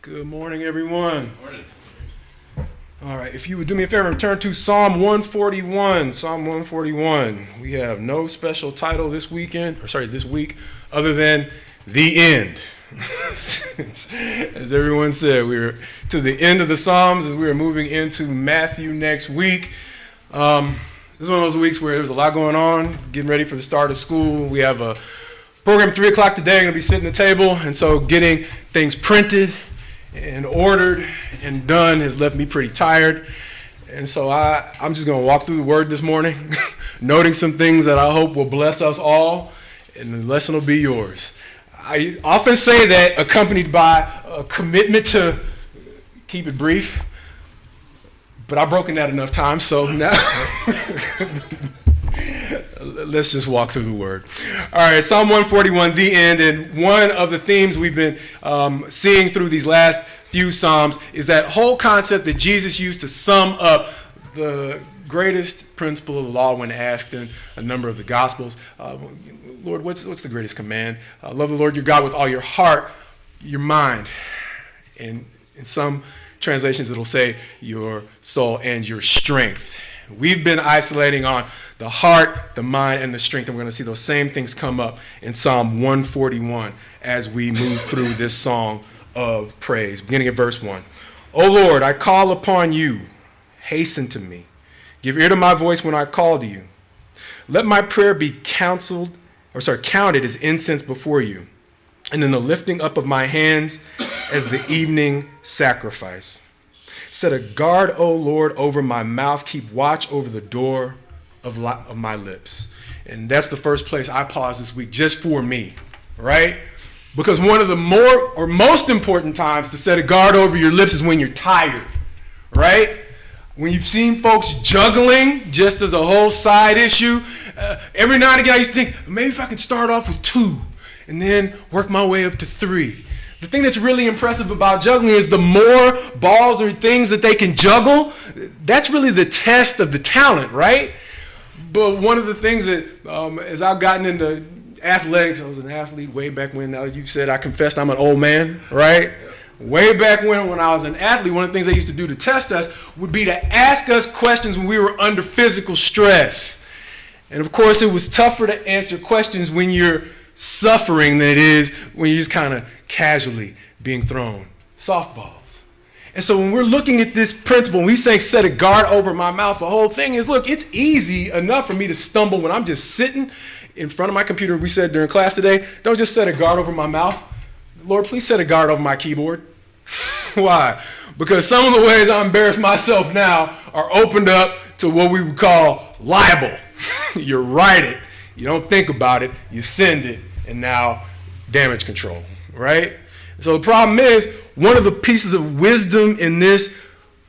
Good morning, everyone. Morning. All right, if you would do me a favor and turn to Psalm 141. Psalm 141. We have no special title this week, other than The End. As everyone said, we're to the end of the Psalms as we are moving into Matthew next week. This is one of those weeks where there's a lot going on, getting ready for the start of school. We have a program at 3 o'clock today. I'm going to be sitting at the table, and so getting things printed and ordered and done has left me pretty tired. And so I'm just going to walk through the Word this morning, noting some things that I hope will bless us all, and the lesson will be yours. I often say that accompanied by a commitment to keep it brief, but I've broken that enough times, so now let's just walk through the Word. All right, Psalm 141, The End, and one of the themes we've been seeing through these last few Psalms is that whole concept that Jesus used to sum up the greatest principle of the law when asked in a number of the Gospels. Lord, what's the greatest command? Love the Lord your God with all your heart, your mind, and in some translations it'll say your soul and your strength. We've been isolating on the heart, the mind, and the strength, and we're going to see those same things come up in Psalm 141 as we move through this song of praise. Beginning at verse 1. O Lord, I call upon you. Hasten to me. Give ear to my voice when I call to you. Let my prayer be counted as incense before you, and in the lifting up of my hands as the evening sacrifice. Set a guard, O Lord, over my mouth. Keep watch over the door of my lips. And that's the first place I pause this week, just for me, right? Because one of the most important times to set a guard over your lips is when you're tired, right? When you've seen folks juggling just as a whole side issue. Every now and again I used to think, maybe if I could start off with 2 and then work my way up to 3. The thing that's really impressive about juggling is the more balls or things that they can juggle, that's really the test of the talent, right? But one of the things that, as I've gotten into athletics, I was an athlete way back when, now you said I confessed I'm an old man, right? Way back when I was an athlete, one of the things they used to do to test us would be to ask us questions when we were under physical stress. And of course, it was tougher to answer questions when you're suffering than it is when you're just kind of casually being thrown softballs. And so when we're looking at this principle, when we say set a guard over my mouth, the whole thing is, look, it's easy enough for me to stumble when I'm just sitting in front of my computer. We said during class today, don't just set a guard over my mouth. Lord, please set a guard over my keyboard. Why? Because some of the ways I embarrass myself now are opened up to what we would call libel. You write it, you don't think about it, you send it, and now damage control, right? So the problem is, one of the pieces of wisdom in this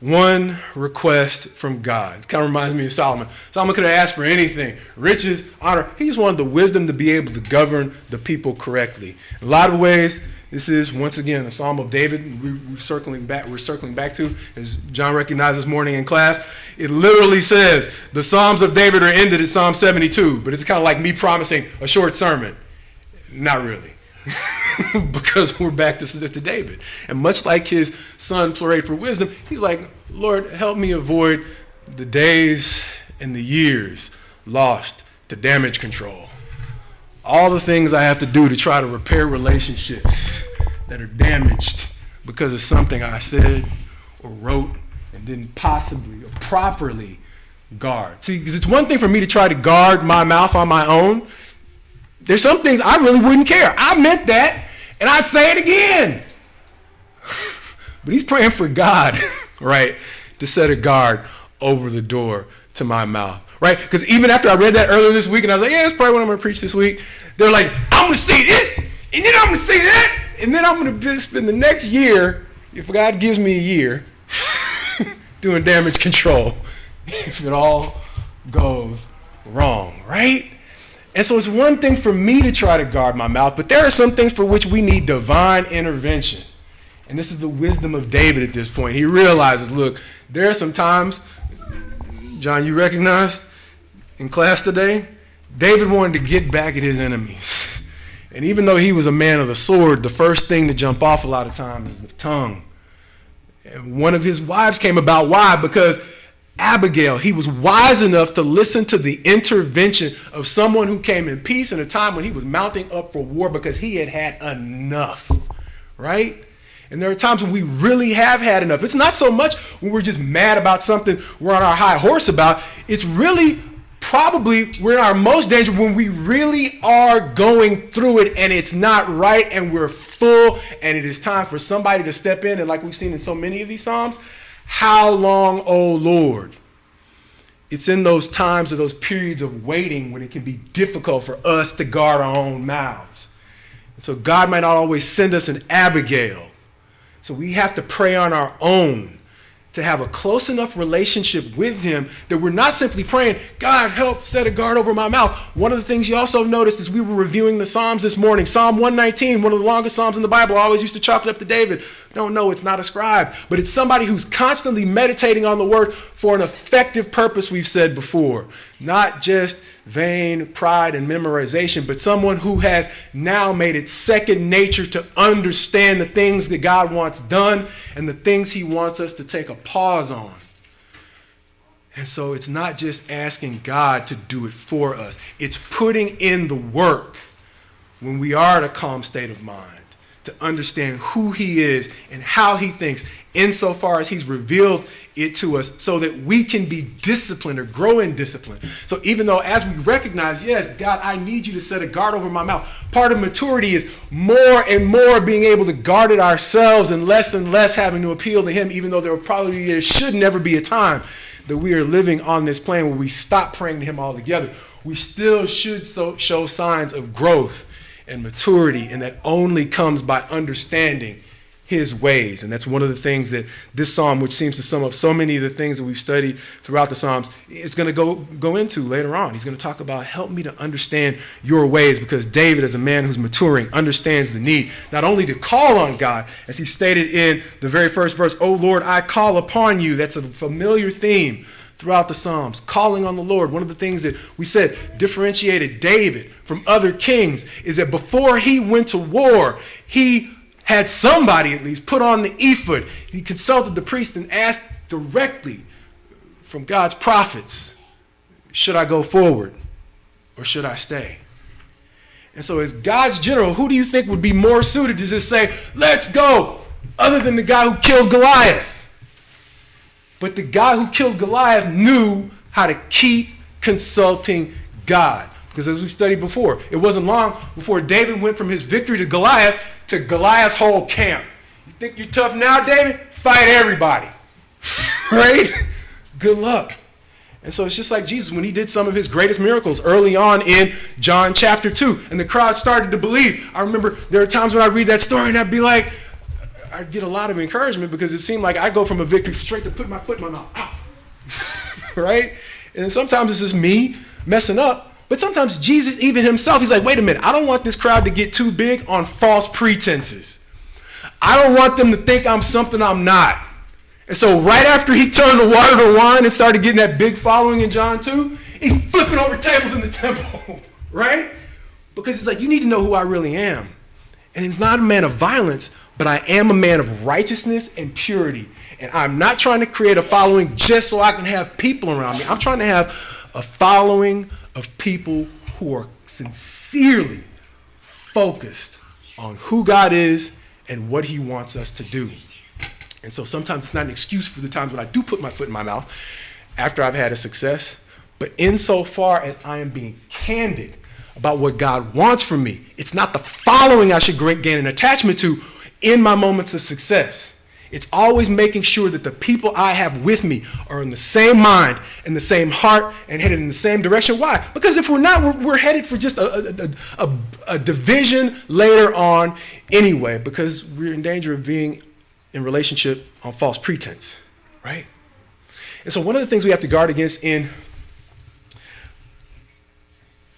one request from God. It kind of reminds me of Solomon. Solomon could have asked for anything, riches, honor. He just wanted the wisdom to be able to govern the people correctly. In a lot of ways, this is, once again, a Psalm of David we're circling back to, as John recognized this morning in class. It literally says, the Psalms of David are ended at Psalm 72, but it's kind of like me promising a short sermon. Not really. Because we're back to David. And much like his son prayed for wisdom, he's like, Lord, help me avoid the days and the years lost to damage control. All the things I have to do to try to repair relationships that are damaged because of something I said or wrote and didn't possibly or properly guard. See, because it's one thing for me to try to guard my mouth on my own. There's some things I really wouldn't care. I meant that, and I'd say it again. But he's praying for God, right, to set a guard over the door to my mouth, right? Because even after I read that earlier this week, and I was like, yeah, that's probably what I'm going to preach this week. They're like, I'm going to say this, and then I'm going to say that, and then I'm going to spend the next year, if God gives me a year, doing damage control, if it all goes wrong, right? And so it's one thing for me to try to guard my mouth, but there are some things for which we need divine intervention. And this is the wisdom of David at this point. He realizes, look, there are some times, John, you recognized in class today, David wanted to get back at his enemies. And even though he was a man of the sword, the first thing to jump off a lot of times is the tongue. And one of his wives came about. Why? Because Abigail, he was wise enough to listen to the intervention of someone who came in peace in a time when he was mounting up for war because he had had enough, right? And there are times when we really have had enough. It's not so much when we're just mad about something we're on our high horse about. It's really probably we're in our most danger when we really are going through it and it's not right and we're full and it is time for somebody to step in. And like we've seen in so many of these Psalms, how long, O Lord? It's in those times or those periods of waiting when it can be difficult for us to guard our own mouths. And so God might not always send us an Abigail. So we have to pray on our own to have a close enough relationship with him that we're not simply praying, God, help set a guard over my mouth. One of the things you also noticed as we were reviewing the Psalms this morning, Psalm 119, one of the longest Psalms in the Bible, I always used to chalk it up to David. Don't know, it's not ascribed, but it's somebody who's constantly meditating on the word for an effective purpose, we've said before. Not just vain pride and memorization, but someone who has now made it second nature to understand the things that God wants done and the things he wants us to take a pause on. And so it's not just asking God to do it for us. It's putting in the work when we are in a calm state of mind to understand who he is and how he thinks insofar as he's revealed it to us so that we can be disciplined or grow in discipline. So even though as we recognize, yes, God, I need you to set a guard over my mouth. Part of maturity is more and more being able to guard it ourselves and less having to appeal to him, even though there should never be a time that we are living on this plane where we stop praying to him altogether. We still should show signs of growth and maturity, and that only comes by understanding his ways. And that's one of the things that this psalm, which seems to sum up so many of the things that we've studied throughout the Psalms, is going to go into later on. He's going to talk about, help me to understand your ways, because David, as a man who's maturing, understands the need not only to call on God, as he stated in the very first verse, "O Lord, I call upon you." That's a familiar theme throughout the Psalms, calling on the Lord. One of the things that we said differentiated David from other kings is that before he went to war, he had somebody at least put on the ephod. He consulted the priest and asked directly from God's prophets, should I go forward or should I stay? And so as God's general, who do you think would be more suited to just say, let's go, other than the guy who killed Goliath? But the guy who killed Goliath knew how to keep consulting God. Because as we studied before, it wasn't long before David went from his victory to Goliath's whole camp. You think you're tough now, David? Fight everybody. Right? Good luck. And so it's just like Jesus when he did some of his greatest miracles early on in John chapter 2. And the crowd started to believe. I remember there are times when I read that story and I'd be like, I'd get a lot of encouragement because it seemed like I go from a victory straight to put my foot in my mouth. Ow. Right? And sometimes it's just me messing up. But sometimes Jesus, even himself, he's like, wait a minute, I don't want this crowd to get too big on false pretenses. I don't want them to think I'm something I'm not. And so right after he turned the water to wine and started getting that big following in John 2, he's flipping over tables in the temple, right? Because he's like, you need to know who I really am. And he's not a man of violence, but I am a man of righteousness and purity. And I'm not trying to create a following just so I can have people around me. I'm trying to have a following of people who are sincerely focused on who God is and what he wants us to do. And so sometimes it's not an excuse for the times when I do put my foot in my mouth after I've had a success, but insofar as I am being candid about what God wants from me, it's not the following I should gain an attachment to in my moments of success. It's always making sure that the people I have with me are in the same mind and the same heart and headed in the same direction. Why? Because if we're not, we're headed for just a division later on anyway, because we're in danger of being in relationship on false pretense, right? And so one of the things we have to guard against in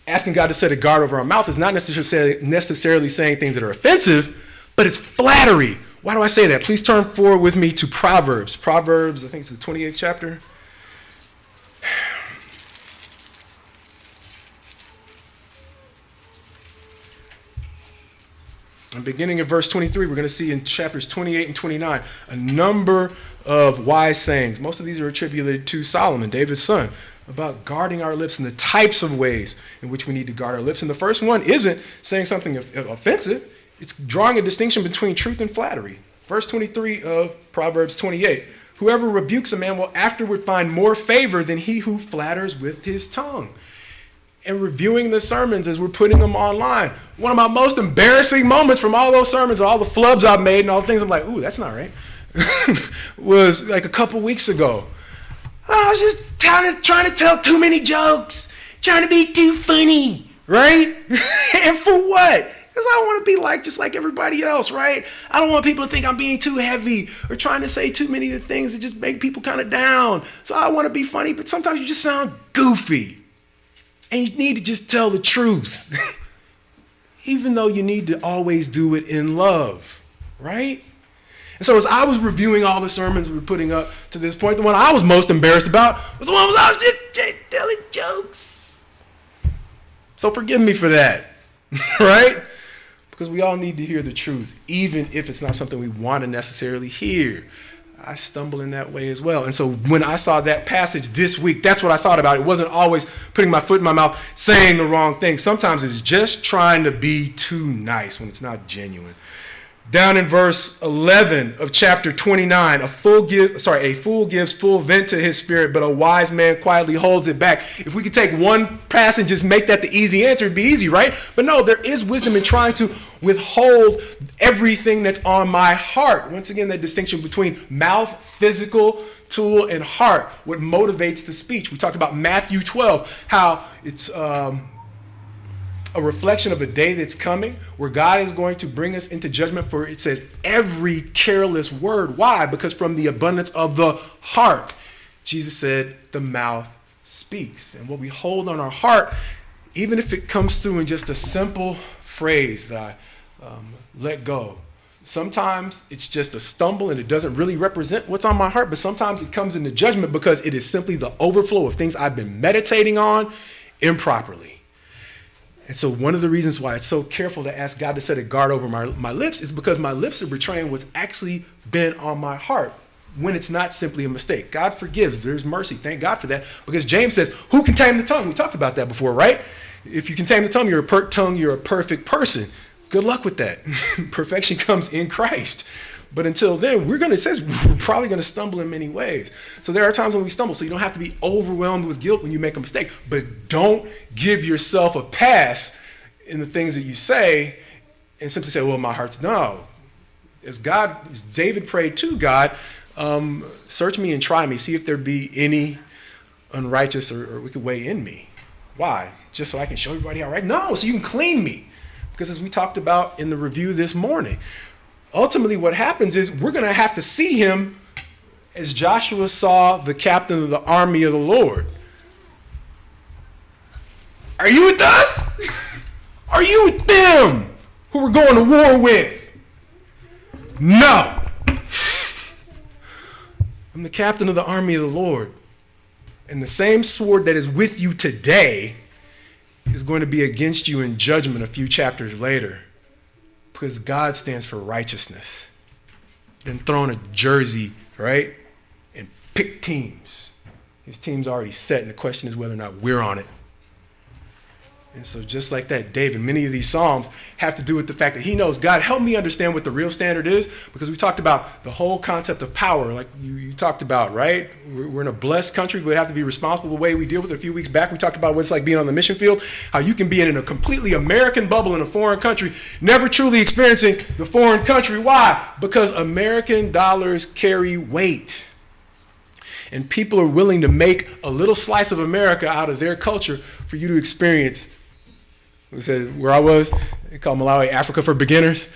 asking God to set a guard over our mouth is not necessarily saying things that are offensive, but it's flattery. Why do I say that? Please turn forward with me to Proverbs. Proverbs, I think it's the 28th chapter. And beginning in verse 23, we're going to see in chapters 28 and 29 a number of wise sayings. Most of these are attributed to Solomon, David's son, about guarding our lips and the types of ways in which we need to guard our lips. And the first one isn't saying something offensive. It's drawing a distinction between truth and flattery. Verse 23 of Proverbs 28. Whoever rebukes a man will afterward find more favor than he who flatters with his tongue. And reviewing the sermons as we're putting them online, one of my most embarrassing moments from all those sermons, all the flubs I've made and all the things I'm like, ooh, that's not right, was like a couple weeks ago. I was just trying to tell too many jokes, trying to be too funny, right? And for what? Because I want to be just like everybody else, right? I don't want people to think I'm being too heavy or trying to say too many of the things that just make people kind of down. So I want to be funny, but sometimes you just sound goofy. And you need to just tell the truth, even though you need to always do it in love, right? And so as I was reviewing all the sermons we were putting up to this point, the one I was most embarrassed about was the one where I was just telling jokes. So forgive me for that, right? Because we all need to hear the truth, even if it's not something we want to necessarily hear. I stumble in that way as well. And so when I saw that passage this week, that's what I thought about. It wasn't always putting my foot in my mouth, saying the wrong thing. Sometimes it's just trying to be too nice when it's not genuine. Down in verse 11 of chapter 29, a fool gives full vent to his spirit, but a wise man quietly holds it back. If we could take one passage and just make that the easy answer, it'd be easy, right? But no, there is wisdom in trying to withhold everything that's on my heart. Once again, that distinction between mouth, physical tool, and heart, what motivates the speech. We talked about Matthew 12, how it's a reflection of a day that's coming where God is going to bring us into judgment for, it says, every careless word. Why? Because from the abundance of the heart, Jesus said, the mouth speaks. And what we hold on our heart, even if it comes through in just a simple phrase that I let go. Sometimes it's just a stumble and it doesn't really represent what's on my heart, but sometimes it comes into judgment because it is simply the overflow of things I've been meditating on improperly. And so one of the reasons why it's so careful to ask God to set a guard over my lips is because my lips are betraying what's actually been on my heart when it's not simply a mistake. God forgives. There's mercy. Thank God for that. Because James says, who can tame the tongue? We talked about that before, right? If you can tame the tongue, you're a perfect person. Good luck with that. Perfection comes in Christ. But until then, it says we're probably going to stumble in many ways. So there are times when we stumble. So you don't have to be overwhelmed with guilt when you make a mistake. But don't give yourself a pass in the things that you say and simply say, well, my heart's no. As David prayed to God, search me and try me. See if there be any unrighteous or wicked way in me. Why? Just so I can show everybody how right? No, so you can clean me. Because as we talked about in the review this morning, ultimately what happens is we're going to have to see him as Joshua saw the captain of the army of the Lord. Are you with us? Are you with them who we're going to war with? No. I'm the captain of the army of the Lord. And the same sword that is with you today is going to be against you in judgment a few chapters later. Because God stands for righteousness. Then throw in a jersey, right? And pick teams. His team's already set, and the question is whether or not we're on it. And so just like that, David, many of these Psalms have to do with the fact that he knows, God, help me understand what the real standard is, because we talked about the whole concept of power, like you talked about, right? We're in a blessed country, but we have to be responsible the way we deal with it. A few weeks back, we talked about what it's like being on the mission field, how you can be in a completely American bubble in a foreign country, never truly experiencing the foreign country. Why? Because American dollars carry weight. And people are willing to make a little slice of America out of their culture for you to experience. We said where I was, they call Malawi Africa for beginners,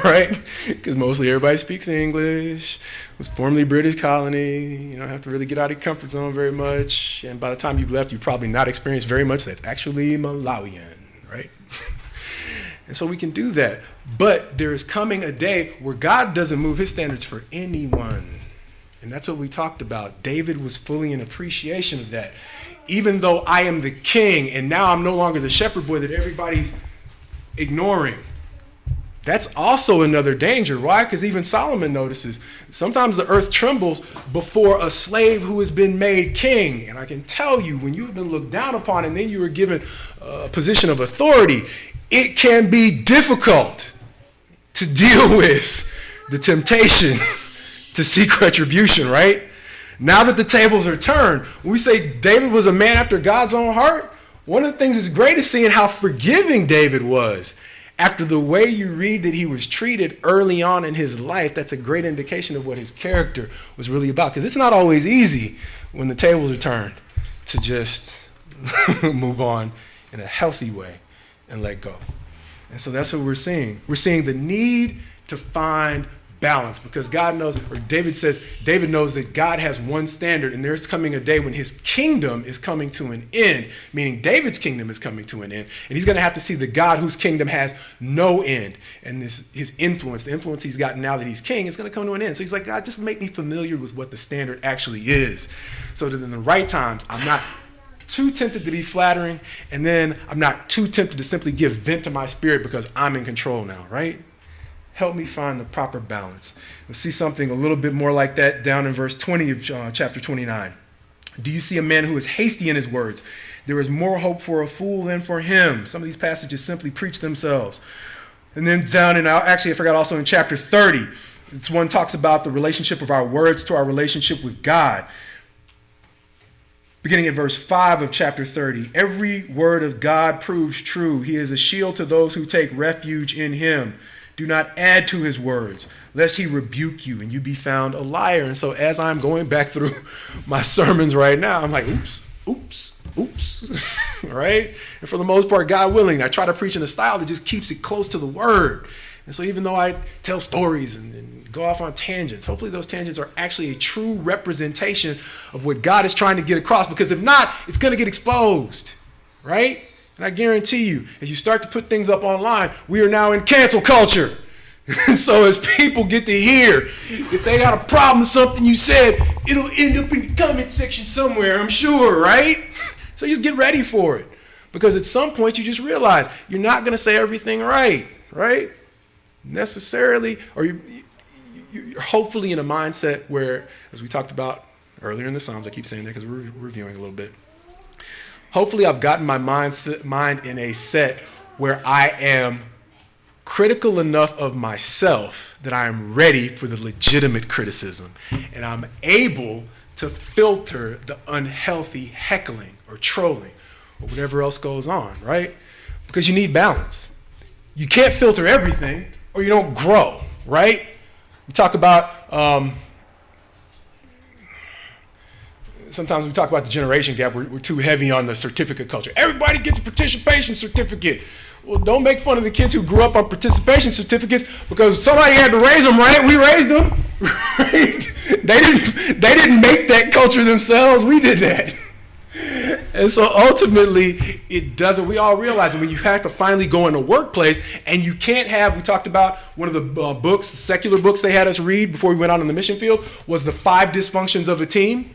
right? Because mostly everybody speaks English. It was formerly British colony. You don't have to really get out of your comfort zone very much. And by the time you've left, you've probably not experienced very much that's actually Malawian, right? And so we can do that. But there is coming a day where God doesn't move his standards for anyone. And that's what we talked about. David was fully in appreciation of that. Even though I am the king and now I'm no longer the shepherd boy that everybody's ignoring, That's also another danger. Why? Because even Solomon notices sometimes the earth trembles before a slave who has been made king. And I can tell you, when you've been looked down upon and then you are given a position of authority, it can be difficult to deal with the temptation to seek retribution, right? Now that the tables are turned, when we say David was a man after God's own heart, one of the things that's great is seeing how forgiving David was. After the way you read that he was treated early on in his life, that's a great indication of what his character was really about. Because it's not always easy when the tables are turned to just move on in a healthy way and let go. And so that's what we're seeing. We're seeing the need to find balance, because God knows, or David says, David knows that God has one standard, and there's coming a day when his kingdom is coming to an end, meaning David's kingdom is coming to an end, and he's going to have to see the God whose kingdom has no end, and his influence, the influence he's gotten now that he's king, is going to come to an end. So he's like, God, just make me familiar with what the standard actually is, so that in the right times, I'm not too tempted to be flattering, and then I'm not too tempted to simply give vent to my spirit because I'm in control now, right? Help me find the proper balance. We'll see something a little bit more like that down in verse 20 of chapter 29. Do you see a man who is hasty in his words? There is more hope for a fool than for him. Some of these passages simply preach themselves. And then down in, actually I forgot, also in chapter 30, this one talks about the relationship of our words to our relationship with God. Beginning at verse 5 of chapter 30, every word of God proves true. He is a shield to those who take refuge in him. Do not add to his words, lest he rebuke you and you be found a liar. And so as I'm going back through my sermons right now, I'm like, oops, right? And for the most part, God willing, I try to preach in a style that just keeps it close to the word. And so even though I tell stories and go off on tangents, hopefully those tangents are actually a true representation of what God is trying to get across, because if not, it's going to get exposed, right? And I guarantee you, as you start to put things up online, we are now in cancel culture. And so as people get to hear, if they got a problem with something you said, it'll end up in the comment section somewhere, I'm sure, right? So just get ready for it. Because at some point you just realize you're not going to say everything right? Necessarily, or you're hopefully in a mindset where, as we talked about earlier in the Psalms, I keep saying that because we're reviewing a little bit. Hopefully I've gotten my mind in a set where I am critical enough of myself that I am ready for the legitimate criticism. And I'm able to filter the unhealthy heckling or trolling or whatever else goes on, right? Because you need balance. You can't filter everything or you don't grow, right? We talk about... Sometimes we talk about the generation gap. We're too heavy on the certificate culture. Everybody gets a participation certificate. Well, don't make fun of the kids who grew up on participation certificates, because somebody had to raise them, right? We raised them. Right? They didn't make that culture themselves. We did that. And so ultimately, it doesn't. We all realize that when you have to finally go in the workplace and you can't have, we talked about one of the books, the secular books they had us read before we went out on the mission field, was The 5 Dysfunctions of a Team.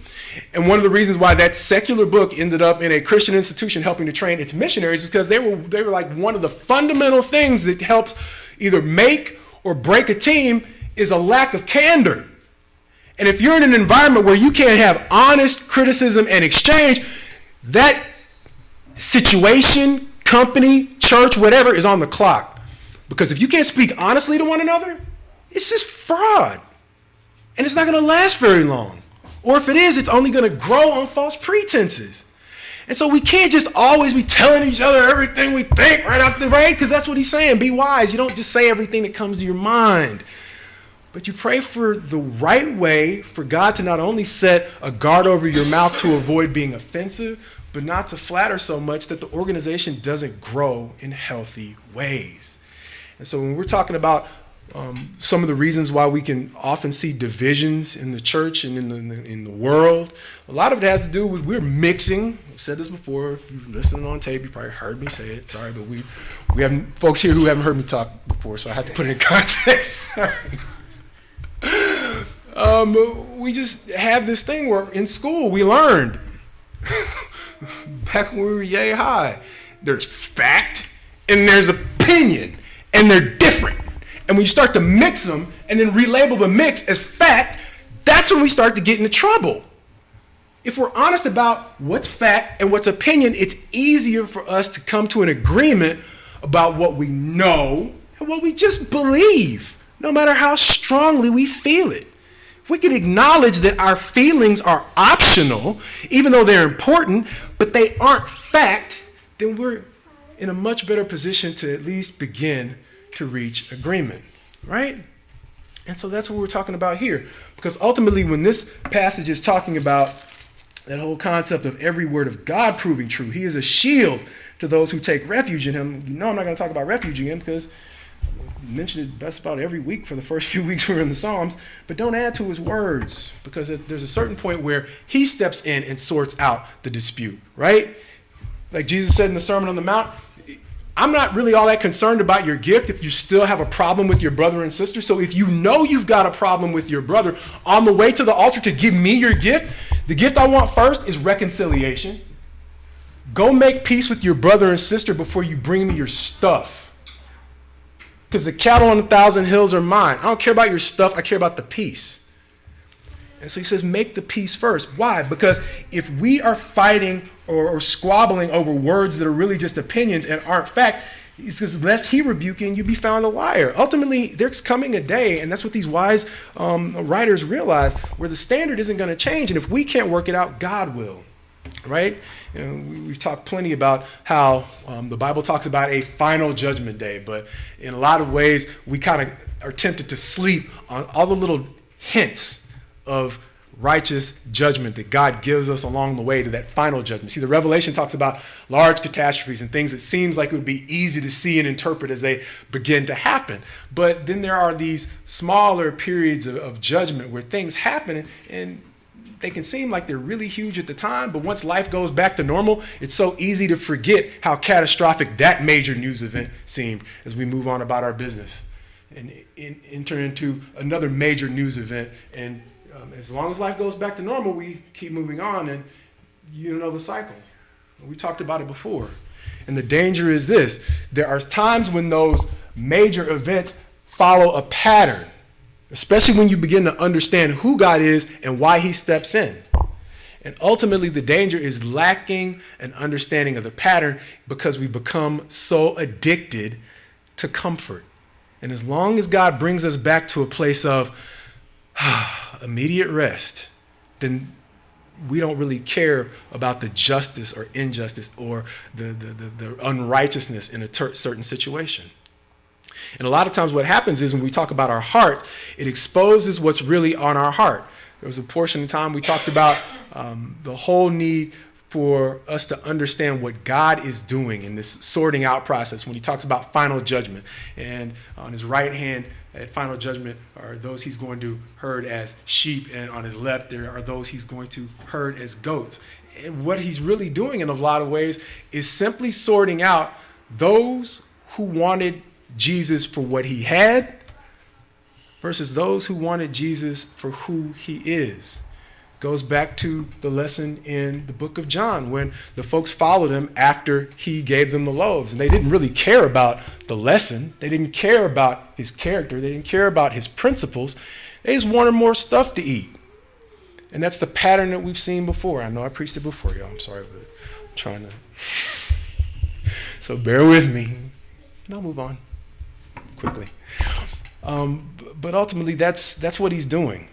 And one of the reasons why that secular book ended up in a Christian institution helping to train its missionaries is because they were like, one of the fundamental things that helps either make or break a team is a lack of candor. And if you're in an environment where you can't have honest criticism and exchange, that situation, company, church, whatever, is on the clock. Because if you can't speak honestly to one another, it's just fraud. And it's not going to last very long. Or if it is, it's only going to grow on false pretenses. And so we can't just always be telling each other everything we think right off the right, because that's what he's saying. Be wise. You don't just say everything that comes to your mind. But you pray for the right way for God to not only set a guard over your mouth to avoid being offensive, but not to flatter so much that the organization doesn't grow in healthy ways. And so when we're talking about some of the reasons why we can often see divisions in the church and in the world, a lot of it has to do with we're mixing. I've said this before. If you're listening on tape, you probably heard me say it. Sorry, but we have folks here who haven't heard me talk before, so I have to put it in context. We just have this thing where in school we learned back when we were yay high, there's fact and there's opinion, and they're different. And when you start to mix them and then relabel the mix as fact, that's when we start to get into trouble. If we're honest about what's fact and what's opinion, it's easier for us to come to an agreement about what we know and what we just believe, no matter how strongly we feel it. If we can acknowledge that our feelings are optional, even though they're important, but they aren't fact, then we're in a much better position to at least begin to reach agreement, right? And so that's what we're talking about here. Because ultimately, when this passage is talking about that whole concept of every word of God proving true, he is a shield to those who take refuge in him. You know I'm not going to talk about refuge again because I mentioned it best about every week for the first few weeks we were in the Psalms, but don't add to his words because there's a certain point where he steps in and sorts out the dispute, right? Like Jesus said in the Sermon on the Mount, I'm not really all that concerned about your gift if you still have a problem with your brother and sister. So if you know you've got a problem with your brother, on the way to the altar to give me your gift, the gift I want first is reconciliation. Go make peace with your brother and sister before you bring me your stuff. Because the cattle on 1,000 hills are mine. I don't care about your stuff. I care about the peace. And so he says, make the peace first. Why? Because if we are fighting or squabbling over words that are really just opinions and aren't fact, he says, lest he rebuke you and you be found a liar. Ultimately, there's coming a day, and that's what these wise writers realize, where the standard isn't going to change. And if we can't work it out, God will, right? You know, we've talked plenty about how the Bible talks about a final judgment day, but in a lot of ways, we kind of are tempted to sleep on all the little hints of righteous judgment that God gives us along the way to that final judgment. See, the Revelation talks about large catastrophes and things that seems like it would be easy to see and interpret as they begin to happen. But then there are these smaller periods of judgment where things happen and they can seem like they're really huge at the time, but once life goes back to normal, it's so easy to forget how catastrophic that major news event seemed as we move on about our business and enter into another major news event. And as long as life goes back to normal, we keep moving on, and you know the cycle. We talked about it before. And the danger is this. There are times when those major events follow a pattern, especially when you begin to understand who God is and why he steps in. And ultimately, the danger is lacking an understanding of the pattern because we become so addicted to comfort. And as long as God brings us back to a place of immediate rest, then we don't really care about the justice or injustice or the unrighteousness in a certain situation. And a lot of times what happens is when we talk about our heart, it exposes what's really on our heart. There was a portion of time we talked about the whole need for us to understand what God is doing in this sorting out process when he talks about final judgment. And on his right hand at final judgment are those he's going to herd as sheep, and on his left there are those he's going to herd as goats. And what he's really doing in a lot of ways is simply sorting out those who wanted Jesus for what he had versus those who wanted Jesus for who he is. Goes back to the lesson in the book of John when the folks followed him after he gave them the loaves. And they didn't really care about the lesson. They didn't care about his character. They didn't care about his principles. They just wanted more stuff to eat. And that's the pattern that we've seen before. I know I preached it before, y'all. I'm sorry, but I'm trying to. So bear with me. And I'll move on quickly. But ultimately, that's what he's doing.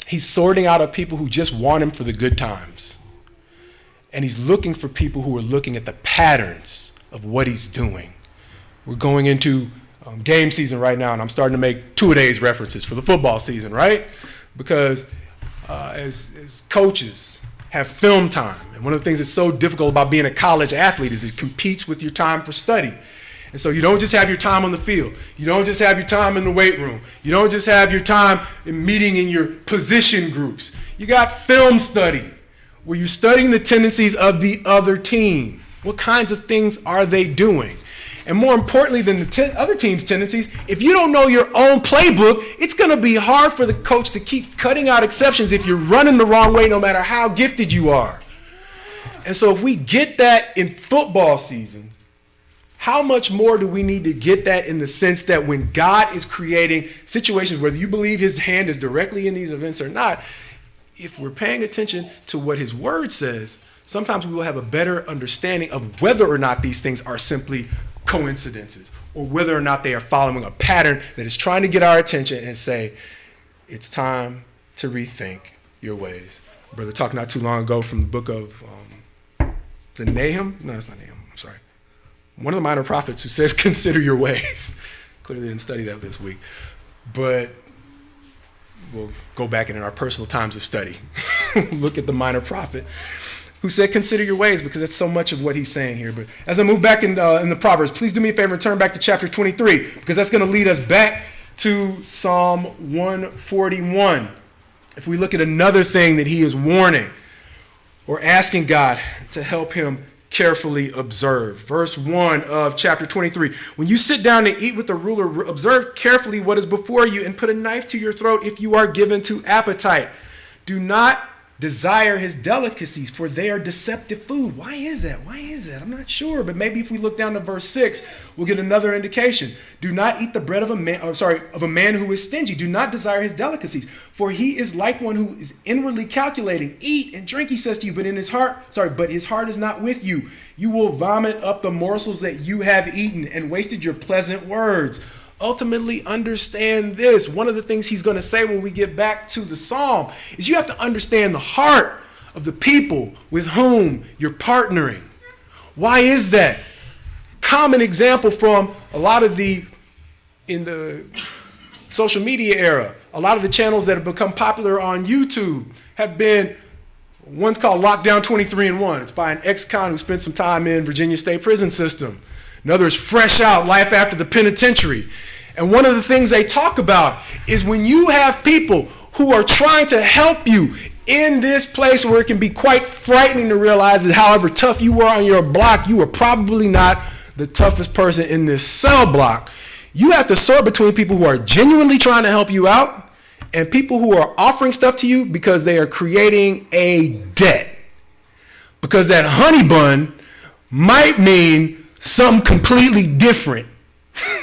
He's sorting out of people who just want him for the good times. And he's looking for people who are looking at the patterns of what he's doing. We're going into game season right now, and I'm starting to make two-a-days references for the football season, right? Because as coaches have film time, and one of the things that's so difficult about being a college athlete is it competes with your time for study. And so you don't just have your time on the field. You don't just have your time in the weight room. You don't just have your time in meeting in your position groups. You got film study where you're studying the tendencies of the other team. What kinds of things are they doing? And more importantly than the other team's tendencies, if you don't know your own playbook, it's going to be hard for the coach to keep cutting out exceptions if you're running the wrong way no matter how gifted you are. And so if we get that in football season, how much more do we need to get that in the sense that when God is creating situations, whether you believe his hand is directly in these events or not, if we're paying attention to what his word says, sometimes we will have a better understanding of whether or not these things are simply coincidences or whether or not they are following a pattern that is trying to get our attention and say, it's time to rethink your ways. Brother talked not too long ago from the book of, is it Nahum? No, it's not Nahum. I'm sorry. One of the minor prophets who says, consider your ways. Clearly didn't study that this week. But we'll go back in our personal times of study. Look at the minor prophet who said, consider your ways, because that's so much of what he's saying here. But as I move back in the Proverbs, please do me a favor and turn back to chapter 23, because that's going to lead us back to Psalm 141. If we look at another thing that he is warning or asking God to help him carefully observe. Verse 1 of chapter 23. When you sit down to eat with the ruler, observe carefully what is before you and put a knife to your throat if you are given to appetite. Do not desire his delicacies, for they are deceptive food. Why is that? I'm not sure, but maybe if we look down to verse 6, we'll get another indication. Do not eat the bread of a man who is stingy. Do not desire his delicacies, for he is like one who is inwardly calculating. Eat and drink, he says to you, but his heart is not with you. You will vomit up the morsels that you have eaten and wasted your pleasant words. Ultimately, understand this. One of the things he's going to say when we get back to the psalm is you have to understand the heart of the people with whom you're partnering. Why is that? Common example from a lot of in the social media era, a lot of the channels that have become popular on YouTube have been, one's called Lockdown 23-1. It's by an ex-con who spent some time in Virginia State prison system. Another is Fresh Out, Life After the Penitentiary. And one of the things they talk about is when you have people who are trying to help you in this place where it can be quite frightening to realize that however tough you were on your block, you were probably not the toughest person in this cell block. You have to sort between people who are genuinely trying to help you out and people who are offering stuff to you because they are creating a debt. Because that honey bun might mean something completely different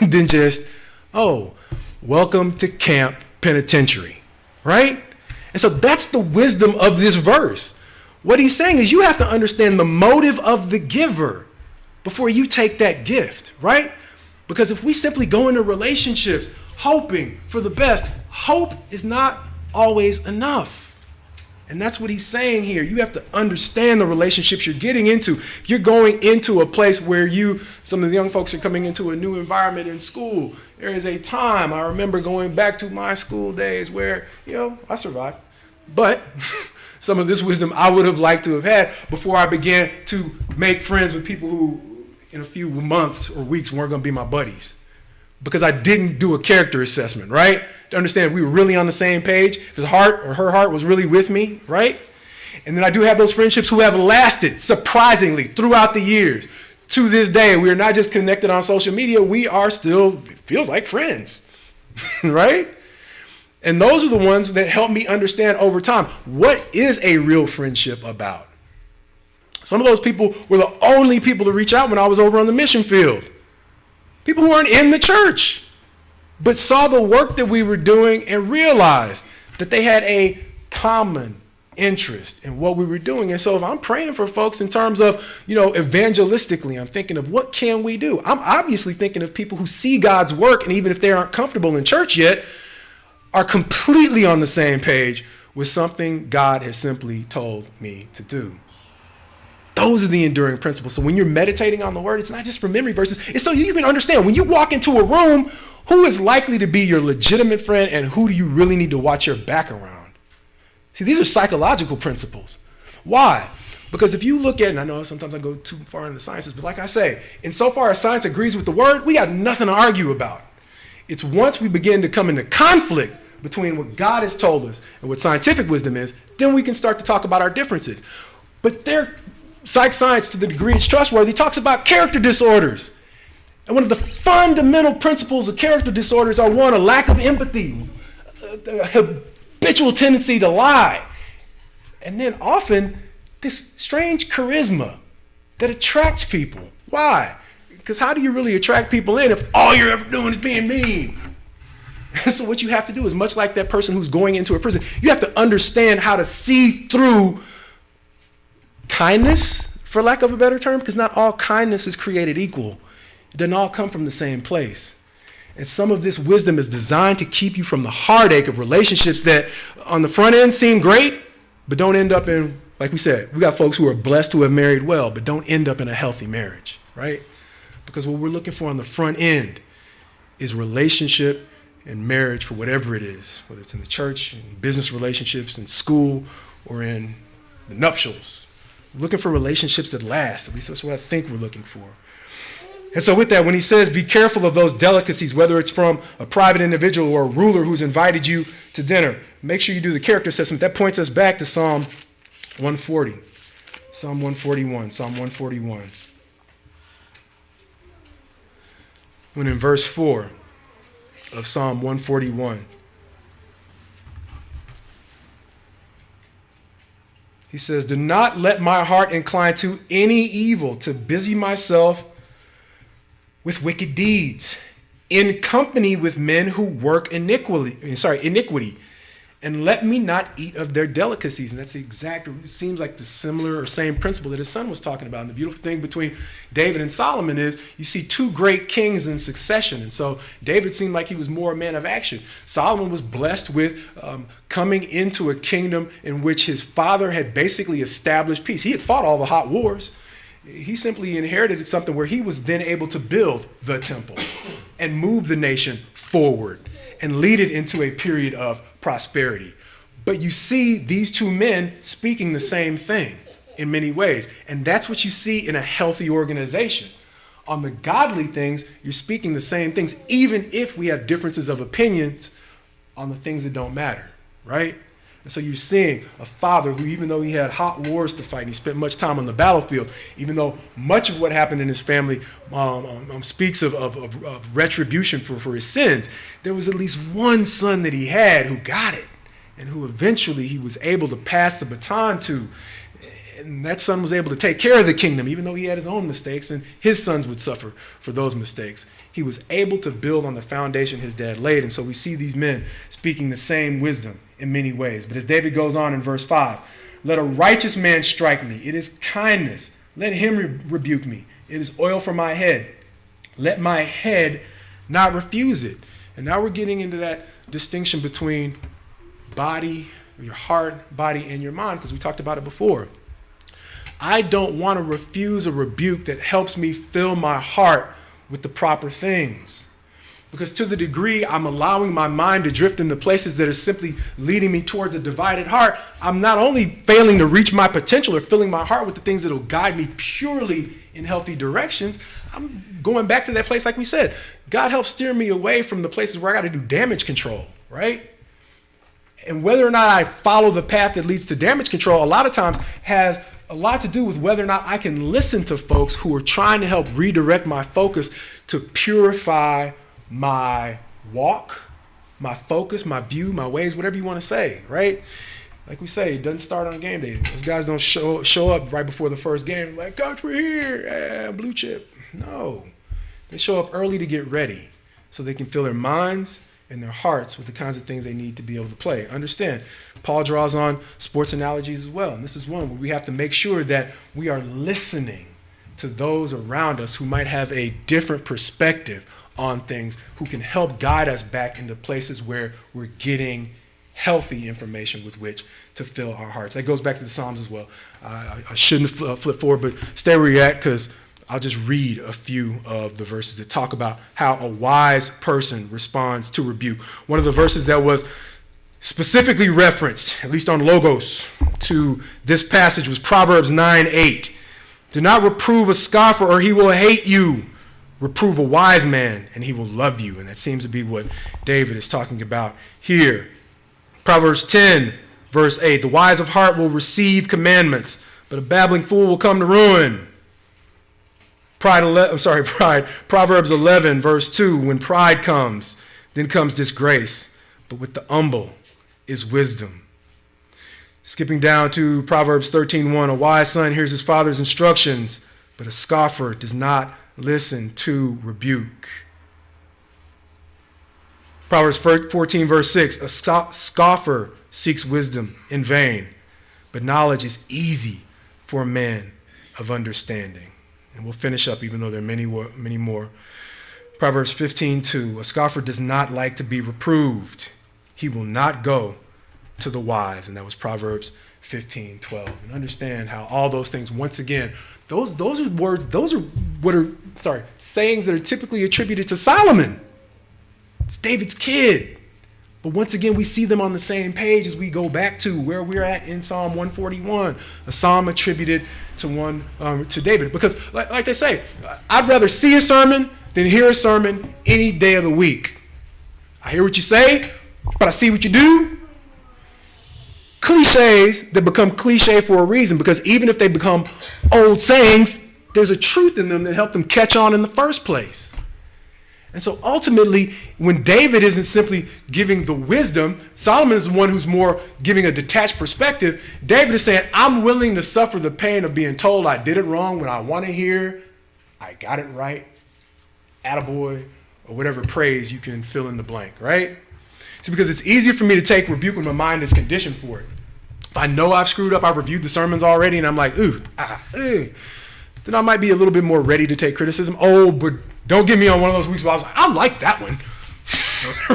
than just, oh, welcome to Camp Penitentiary, right? And so that's the wisdom of this verse. What he's saying is you have to understand the motive of the giver before you take that gift, right? Because if we simply go into relationships hoping for the best, hope is not always enough. And that's what he's saying here. You have to understand the relationships you're getting into. If you're going into a place where some of the young folks are coming into a new environment in school, there is a time, I remember going back to my school days where, I survived. But some of this wisdom I would have liked to have had before I began to make friends with people who in a few months or weeks weren't going to be my buddies. Because I didn't do a character assessment, right? To understand we were really on the same page. If his heart or her heart was really with me, right? And then I do have those friendships who have lasted surprisingly throughout the years. To this day, we are not just connected on social media, we are still, it feels like friends, right? And those are the ones that help me understand over time, what is a real friendship about? Some of those people were the only people to reach out when I was over on the mission field. People who weren't in the church, but saw the work that we were doing and realized that they had a common interest in what we were doing. And so if I'm praying for folks in terms of, evangelistically, I'm thinking of what can we do? I'm obviously thinking of people who see God's work, and even if they aren't comfortable in church yet, are completely on the same page with something God has simply told me to do. Those are the enduring principles. So when you're meditating on the word, it's not just for memory verses. It's so you can understand when you walk into a room, who is likely to be your legitimate friend and who do you really need to watch your back around? See, these are psychological principles. Why? Because if you look at, and I know sometimes I go too far in the sciences, but like I say, insofar as science agrees with the word, we have nothing to argue about. It's once we begin to come into conflict between what God has told us and what scientific wisdom is, then we can start to talk about our differences. But psych science, to the degree it's trustworthy, talks about character disorders. And one of the fundamental principles of character disorders are, one, a lack of empathy, a habitual tendency to lie, and then often this strange charisma that attracts people. Why? Because how do you really attract people in if all you're ever doing is being mean? So what you have to do is much like that person who's going into a prison, you have to understand how to see through kindness, for lack of a better term, because not all kindness is created equal. It doesn't all come from the same place. And some of this wisdom is designed to keep you from the heartache of relationships that on the front end seem great, but don't end up in, like we said, we got folks who are blessed who have married well, but don't end up in a healthy marriage, right? Because what we're looking for on the front end is relationship and marriage for whatever it is, whether it's in the church, in business relationships, in school, or in the nuptials. We're looking for relationships that last. At least that's what I think we're looking for. And so with that, when he says be careful of those delicacies, whether it's from a private individual or a ruler who's invited you to dinner, make sure you do the character assessment. That points us back to Psalm 140, Psalm 141, Psalm 141. When in verse 4 of Psalm 141, he says, do not let my heart incline to any evil, to busy myself with wicked deeds, in company with men who work iniquity, and let me not eat of their delicacies. And that's the exact, it seems like the similar or same principle that his son was talking about. And the beautiful thing between David and Solomon is you see two great kings in succession. And so David seemed like he was more a man of action. Solomon was blessed with coming into a kingdom in which his father had basically established peace. He had fought all the hot wars. He simply inherited something where he was then able to build the temple and move the nation forward and lead it into a period of prosperity. But you see these two men speaking the same thing in many ways. And that's what you see in a healthy organization. On the godly things, you're speaking the same things, even if we have differences of opinions on the things that don't matter, right? And so you're seeing a father who, even though he had hot wars to fight, and he spent much time on the battlefield, even though much of what happened in his family speaks of retribution for his sins, there was at least one son that he had who got it, and who eventually he was able to pass the baton to. And that son was able to take care of the kingdom, even though he had his own mistakes, and his sons would suffer for those mistakes. He was able to build on the foundation his dad laid. And so we see these men speaking the same wisdom in many ways. But as David goes on in verse 5, let a righteous man strike me. It is kindness. Let him rebuke me. It is oil for my head. Let my head not refuse it. And now we're getting into that distinction between body, your heart, body, and your mind, because we talked about it before. I don't want to refuse a rebuke that helps me fill my heart with the proper things. Because to the degree I'm allowing my mind to drift into places that are simply leading me towards a divided heart, I'm not only failing to reach my potential or filling my heart with the things that will guide me purely in healthy directions, I'm going back to that place like we said. God helps steer me away from the places where I got to do damage control, right? And whether or not I follow the path that leads to damage control a lot of times has a lot to do with whether or not I can listen to folks who are trying to help redirect my focus to purify my walk, my focus, my view, my ways, whatever you want to say, right? Like we say, it doesn't start on game day. Those guys don't show up right before the first game like, Coach, we're here, blue chip. No, they show up early to get ready so they can fill their minds and their hearts with the kinds of things they need to be able to play. Understand, Paul draws on sports analogies as well. And this is one where we have to make sure that we are listening to those around us who might have a different perspective on things, who can help guide us back into places where we're getting healthy information with which to fill our hearts. That goes back to the Psalms as well. I shouldn't flip forward, but stay where you're at, because I'll just read a few of the verses that talk about how a wise person responds to rebuke. One of the verses that was specifically referenced, at least on Logos, to this passage was Proverbs 9:8. Do not reprove a scoffer or he will hate you. Reprove a wise man and he will love you. And that seems to be what David is talking about here. Proverbs 10, verse 8. The wise of heart will receive commandments, but a babbling fool will come to ruin. Proverbs 11, verse 2. When pride comes, then comes disgrace, but with the humble is wisdom. Skipping down to Proverbs 13:1. A wise son hears his father's instructions, but a scoffer does not listen to rebuke. Proverbs 14, verse 6, a scoffer seeks wisdom in vain, but knowledge is easy for a man of understanding. And we'll finish up, even though there are many more. Proverbs 15:2, a scoffer does not like to be reproved. He will not go to the wise. And that was Proverbs 15:12. And understand how all those things, once again, those are words, sayings that are typically attributed to Solomon. It's David's kid. But once again, we see them on the same page as we go back to where we're at in Psalm 141, a psalm attributed to David. Because like they say, I'd rather see a sermon than hear a sermon any day of the week. I hear what you say, but I see what you do. Cliches that become cliche for a reason, because even if they become old sayings, there's a truth in them that helped them catch on in the first place. And so ultimately, when David isn't simply giving the wisdom, Solomon is the one who's more giving a detached perspective. David is saying, I'm willing to suffer the pain of being told I did it wrong when I want to hear I got it right, attaboy, or whatever praise you can fill in the blank, right? See, because it's easier for me to take rebuke when my mind is conditioned for it. If I know I've screwed up, I've reviewed the sermons already, and I'm like, then I might be a little bit more ready to take criticism. Oh, but don't get me on one of those weeks where I like that one,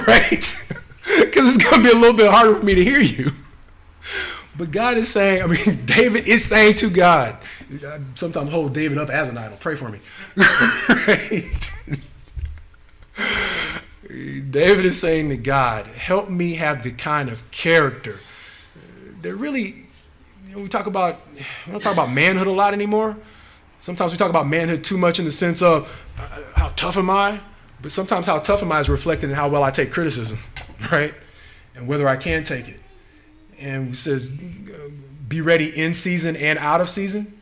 right? Because it's going to be a little bit harder for me to hear you. But God is saying, David is saying to God, I sometimes hold David up as an idol. Pray for me. Right? David is saying to God, help me have the kind of character that really, we don't talk about manhood a lot anymore. Sometimes we talk about manhood too much in the sense of how tough am I? But sometimes how tough am I is reflected in how well I take criticism, right? And whether I can take it. And it says, be ready in season and out of season.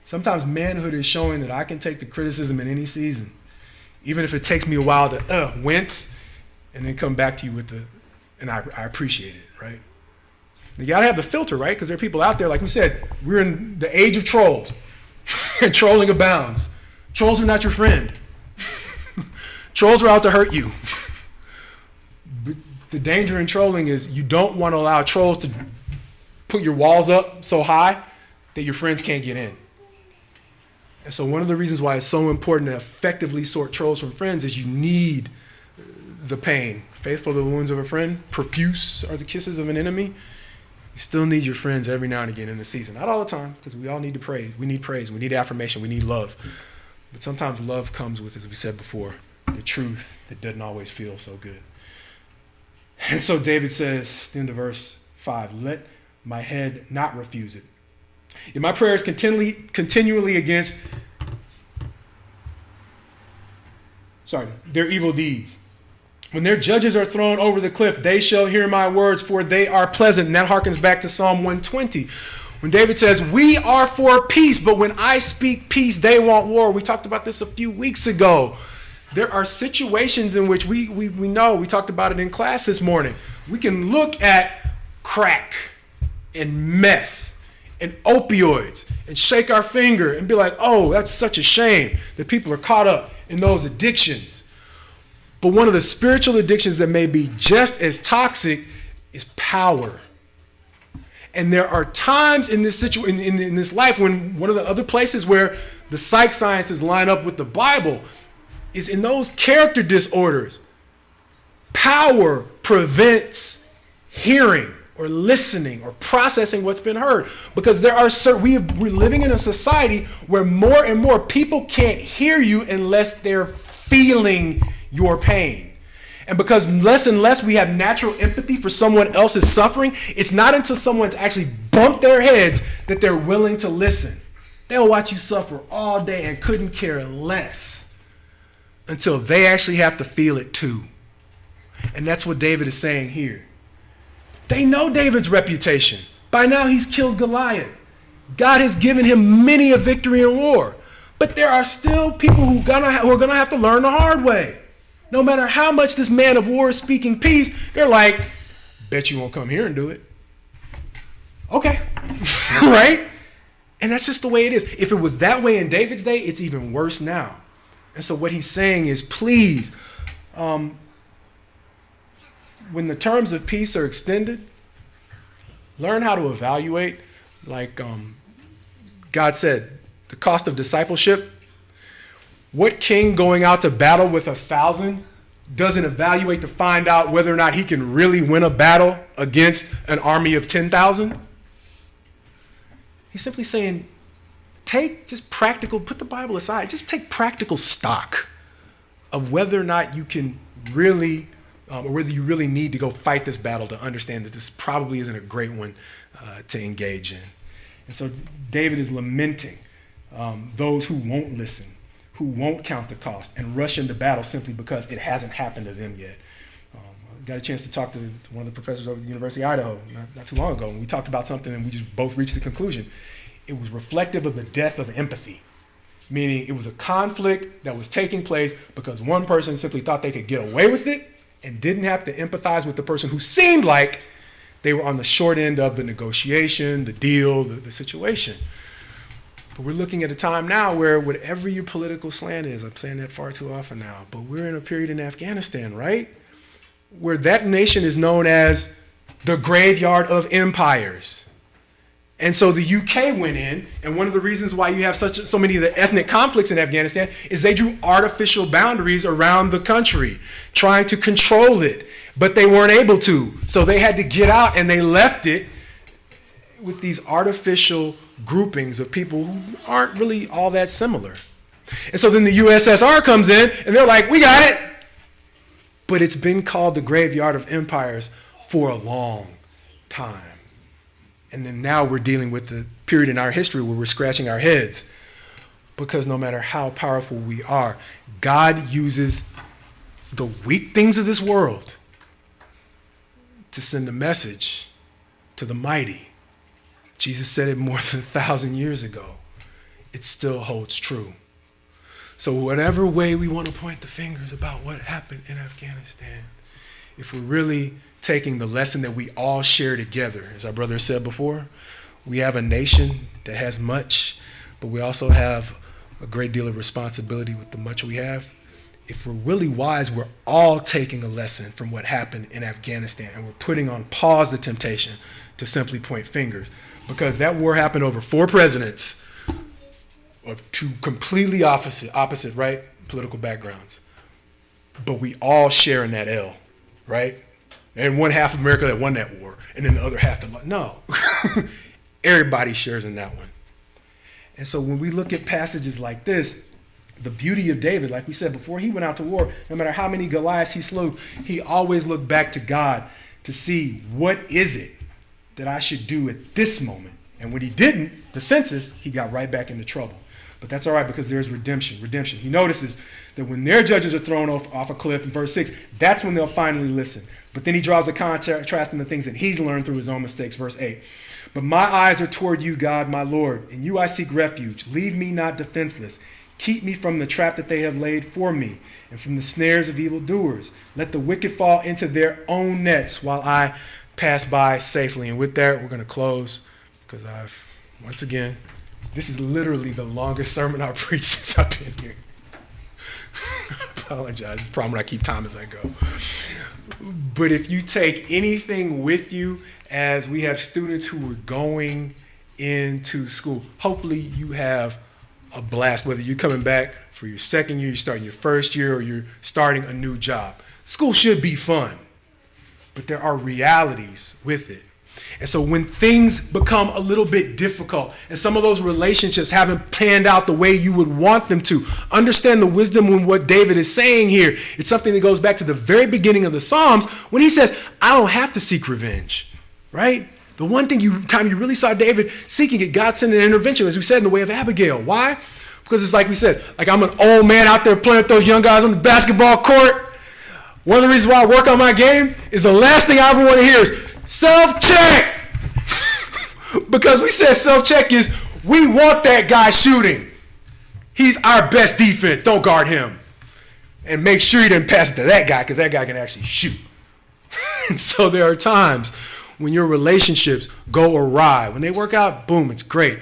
Sometimes manhood is showing that I can take the criticism in any season, even if it takes me a while to wince and then come back to you with and I appreciate it, right? You gotta have the filter, right? Because there are people out there, like we said, we're in the age of trolls. And trolling abounds. Trolls are not your friend. Trolls are out to hurt you. But the danger in trolling is you don't want to allow trolls to put your walls up so high that your friends can't get in. And so one of the reasons why it's so important to effectively sort trolls from friends is you need the pain. Faithful are the wounds of a friend. Profuse are the kisses of an enemy. You still need your friends every now and again in the season. Not all the time, because we all need to praise. We need praise. We need affirmation. We need love. But sometimes love comes with, as we said before, the truth that doesn't always feel so good. And so David says, at the end of verse 5, let my head not refuse it. If my prayer is continually against their evil deeds, when their judges are thrown over the cliff, they shall hear my words, for they are pleasant. And that harkens back to Psalm 120. When David says, we are for peace, but when I speak peace, they want war. We talked about this a few weeks ago. There are situations in which we know, we talked about it in class this morning. We can look at crack and meth and opioids and shake our finger and be like, oh, that's such a shame that people are caught up in those addictions. But one of the spiritual addictions that may be just as toxic is power. And there are times in this in this life when one of the other places where the psych sciences line up with the Bible is in those character disorders. Power prevents hearing or listening or processing what's been heard, because there are we're living in a society where more and more people can't hear you unless they're feeling your pain. And because less and less we have natural empathy for someone else's suffering, it's not until someone's actually bumped their heads that they're willing to listen. They'll watch you suffer all day and couldn't care less until they actually have to feel it too. And that's what David is saying here. They know David's reputation. By now he's killed Goliath. God has given him many a victory in war. But there are still people who are going to have to learn the hard way. No matter how much this man of war is speaking peace, they're like, bet you won't come here and do it. Okay, right? And that's just the way it is. If it was that way in David's day, it's even worse now. And so what he's saying is, please, when the terms of peace are extended, learn how to evaluate, like God said, the cost of discipleship. What king going out to battle with 1,000 doesn't evaluate to find out whether or not he can really win a battle against an army of 10,000? He's simply saying, just put the Bible aside, just take practical stock of whether or not you can really, or whether you really need to go fight this battle to understand that this probably isn't a great one to engage in. And so David is lamenting those who won't listen, who won't count the cost and rush into battle simply because it hasn't happened to them yet. I got a chance to talk to one of the professors over at the University of Idaho not too long ago, and we talked about something and we just both reached the conclusion. It was reflective of the death of empathy, meaning it was a conflict that was taking place because one person simply thought they could get away with it and didn't have to empathize with the person who seemed like they were on the short end of the negotiation, the deal, the situation. But we're looking at a time now where whatever your political slant is, I'm saying that far too often now, but we're in a period in Afghanistan, right? Where that nation is known as the graveyard of empires. And so the UK went in, and one of the reasons why you have so many of the ethnic conflicts in Afghanistan is they drew artificial boundaries around the country, trying to control it, but they weren't able to. So they had to get out, and they left it with these artificial groupings of people who aren't really all that similar. And so then the USSR comes in, and they're like, we got it. But it's been called the graveyard of empires for a long time. And then now we're dealing with the period in our history where we're scratching our heads. Because no matter how powerful we are, God uses the weak things of this world to send a message to the mighty. Jesus said it more than 1,000 years ago. It still holds true. So whatever way we want to point the fingers about what happened in Afghanistan, if we're really taking the lesson that we all share together, as our brother said before, we have a nation that has much, but we also have a great deal of responsibility with the much we have. If we're really wise, we're all taking a lesson from what happened in Afghanistan, and we're putting on pause the temptation to simply point fingers, because that war happened over 4 presidents of 2 completely opposite, right, political backgrounds. But we all share in that L, right? And one half of America that won that war, and then the other half that lost. No. Everybody shares in that one. And so when we look at passages like this, the beauty of David, like we said, before he went out to war, no matter how many Goliaths he slew, he always looked back to God to see what is it that I should do at this moment. And when he didn't, the census, he got right back into trouble. But that's all right, because there's redemption. He notices that when their judges are thrown off a cliff in verse 6, that's when they'll finally listen. But then he draws a contrast in the things that he's learned through his own mistakes. Verse 8. But my eyes are toward you, God, my Lord. In you I seek refuge. Leave me not defenseless. Keep me from the trap that they have laid for me, and from the snares of evildoers. Let the wicked fall into their own nets while I pass by safely. And with that, we're going to close, because once again, this is literally the longest sermon I've preached since I've been here. I apologize. It's a problem when I keep time as I go. But if you take anything with you, as we have students who are going into school, hopefully you have a blast, whether you're coming back for your second year, you're starting your first year, or you're starting a new job. School should be fun, but there are realities with it. And so when things become a little bit difficult and some of those relationships haven't panned out the way you would want them to, understand the wisdom in what David is saying here. It's something that goes back to the very beginning of the Psalms when he says, I don't have to seek revenge, right? The one time you really saw David seeking it, God sent an intervention, as we said, in the way of Abigail. Why? Because it's like we said, like I'm an old man out there playing with those young guys on the basketball court. One of the reasons why I work on my game is the last thing I ever want to hear is self-check. Because we said self-check is we want that guy shooting. He's our best defense. Don't guard him. And make sure you didn't pass it to that guy, because that guy can actually shoot. And so there are times when your relationships go awry. When they work out, boom, it's great.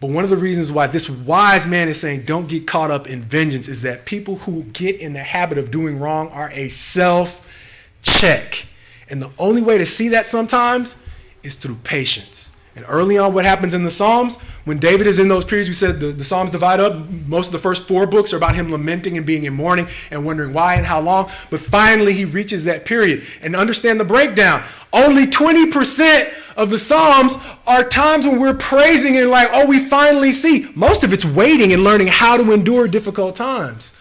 But But one of the reasons why this wise man is saying don't get caught up in vengeance is that people who get in the habit of doing wrong are a self-check. And the only way to see that sometimes is through patience. And early on, what happens in the Psalms, when David is in those periods, we said the Psalms divide up. Most of the first 4 books are about him lamenting and being in mourning and wondering why and how long. But finally, he reaches that period. And understand the breakdown. Only 20% of the Psalms are times when we're praising and like, oh, we finally see. Most of it's waiting and learning how to endure difficult times.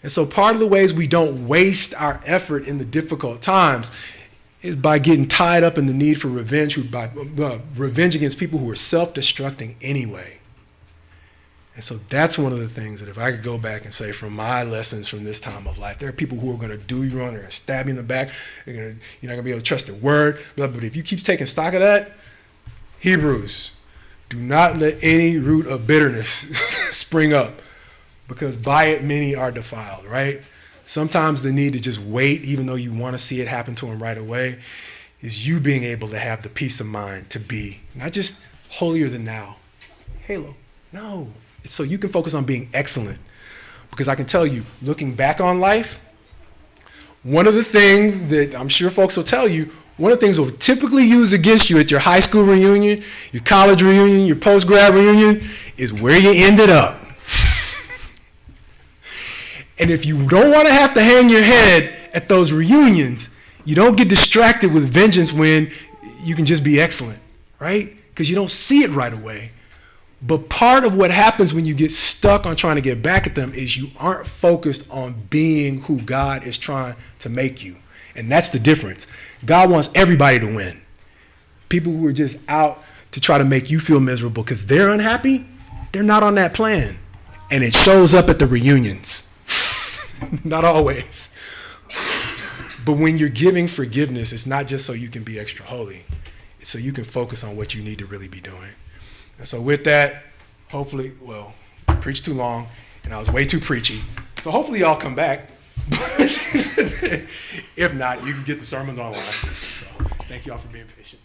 And so part of the ways we don't waste our effort in the difficult times is by getting tied up in the need for revenge, by revenge against people who are self-destructing anyway. And so that's one of the things that if I could go back and say from my lessons from this time of life, there are people who are going to do you wrong, they're going to stab you in the back, you're not going to be able to trust their word. But if you keep taking stock of that, Hebrews, do not let any root of bitterness spring up, because by it many are defiled, right? Sometimes the need to just wait, even though you want to see it happen to them right away, is you being able to have the peace of mind to be not just holier than thou, Halo. No, it's so you can focus on being excellent. Because I can tell you, looking back on life, one of the things that I'm sure folks will tell you, one of the things they'll typically use against you at your high school reunion, your college reunion, your post-grad reunion, is where you ended up. And if you don't want to have to hang your head at those reunions, you don't get distracted with vengeance when you can just be excellent, right? Because you don't see it right away. But part of what happens when you get stuck on trying to get back at them is you aren't focused on being who God is trying to make you. And that's the difference. God wants everybody to win. People who are just out to try to make you feel miserable because they're unhappy, they're not on that plan. And it shows up at the reunions. Not always. But when you're giving forgiveness, it's not just so you can be extra holy. It's so you can focus on what you need to really be doing. And so with that, hopefully, I preached too long, and I was way too preachy. So hopefully y'all come back. If not, you can get the sermons online. So thank you all for being patient.